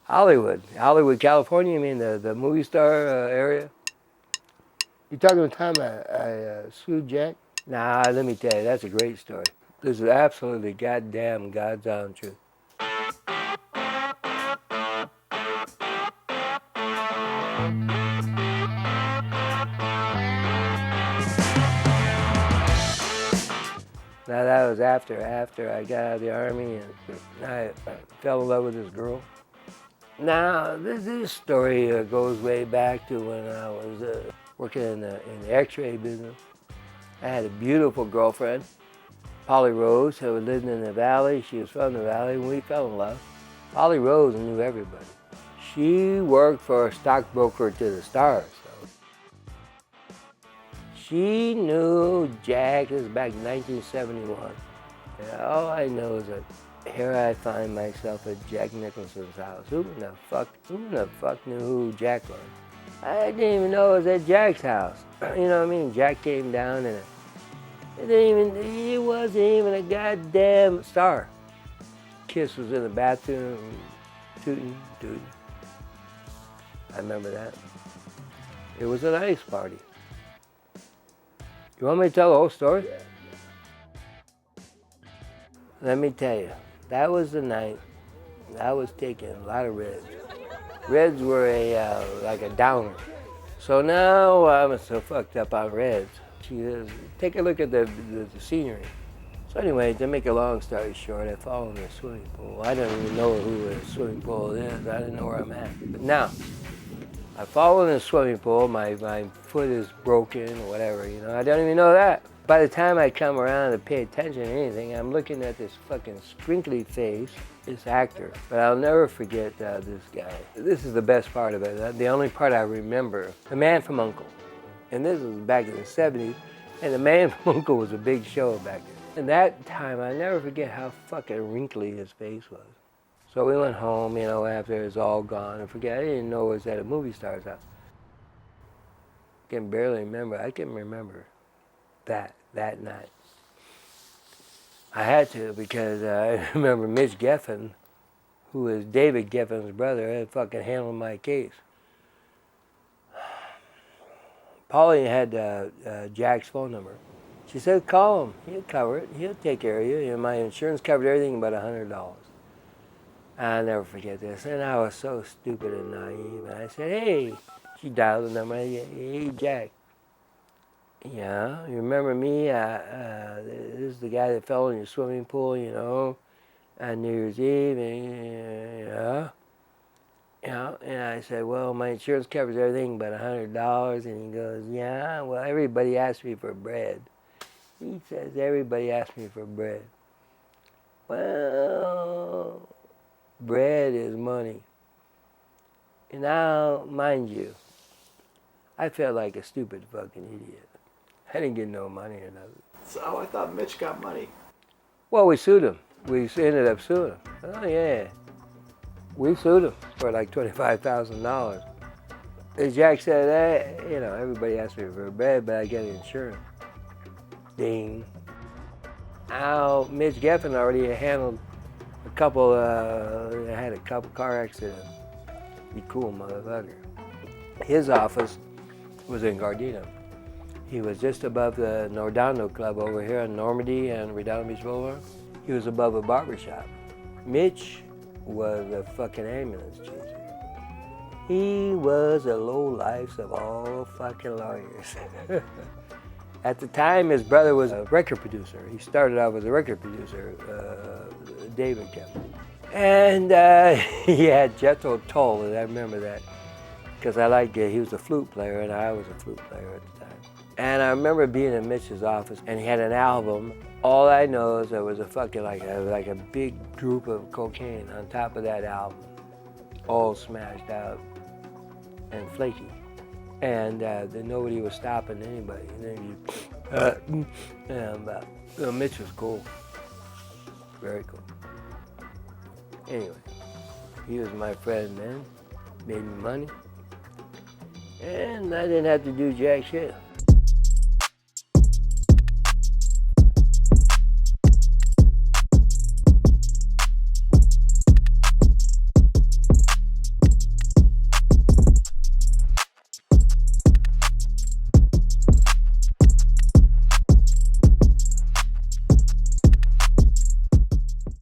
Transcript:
Hollywood, California. You mean the movie star area? You talking about the time I sued Jack? Nah, let me tell you, that's a great story. This is absolutely goddamn God's own truth. Now that was after I got out of the Army and I fell in love with this girl. Now this story goes way back to when I was working in the X-ray business. I had a beautiful girlfriend, Polly Rose, who was living in the valley. She was from the valley and we fell in love. Polly Rose knew everybody. She worked for a stockbroker to the stars. She knew Jack. This was back in 1971. And all I know is that here I find myself at Jack Nicholson's house. Who in the fuck knew who Jack was? I didn't even know it was at Jack's house. You know what I mean? Jack came down and he wasn't even a goddamn star. Kiss was in the bathroom, tooting. I remember that. It was a nice party. You want me to tell the whole story? Yeah. Let me tell you, that was the night I was taking a lot of Reds. Reds were like a downer. So now I'm so fucked up on Reds. She says, take a look at the scenery. So anyway, to make a long story short, I fall in the swimming pool. I don't even know who the swimming pool is. I didn't know where I'm at. But now, I fall in the swimming pool, my foot is broken or whatever, you know, I don't even know that. By the time I come around to pay attention to anything, I'm looking at this fucking sprinkly face, this actor. But I'll never forget this guy. This is the best part of it, the only part I remember. The Man from U.N.C.L.E. And this was back in the 70s, and the Man from U.N.C.L.E. was a big show back then. And that time, I never forget how fucking wrinkly his face was. So we went home, you know, after it was all gone. I forget, I didn't know it was at a movie star's house. I can barely remember. I can remember that night. I had to because I remember Mitch Geffen, who is David Geffen's brother, had fucking handled my case. Pauline had Jack's phone number. She said, call him. He'll cover it. He'll take care of you. And my insurance covered everything but $100. I'll never forget this. And I was so stupid and naive. And I said, hey, she dialed the number. Hey, Jack. Yeah, you remember me? This is the guy that fell in your swimming pool, you know, on New Year's Eve. And, yeah. And I said, well, my insurance covers everything but $100. And he goes, yeah, well, everybody asked me for bread. He says, everybody asked me for bread. Well, bread is money. And now, mind you, I felt like a stupid fucking idiot. I didn't get no money or nothing. So I thought Mitch got money. Well, we sued him. We ended up suing him. Oh, yeah. We sued him for like $25,000. And Jack said, hey, you know, everybody asked me for bread, but I get insurance. Ding. Now, Mitch Geffen already handled a couple, had a couple car accidents. Be cool, motherfucker. His office was in Gardena. He was just above the Nordondo Club over here on Normandy and Redondo Beach Boulevard. He was above a barbershop. Mitch was a fucking ambulance chaser. He was a lowlife of all fucking lawyers. At the time, his brother was a record producer. He started out as a record producer, David Geffen. And he had Jethro Tull, and I remember that, because I liked it. He was a flute player, and I was a flute player at the time. And I remember being in Mitch's office, and he had an album. All I know is there was a fucking like a big group of cocaine on top of that album, all smashed out and flaky. And then nobody was stopping anybody. And then Mitch was cool, very cool. Anyway, he was my friend then, made me money, and I didn't have to do jack shit.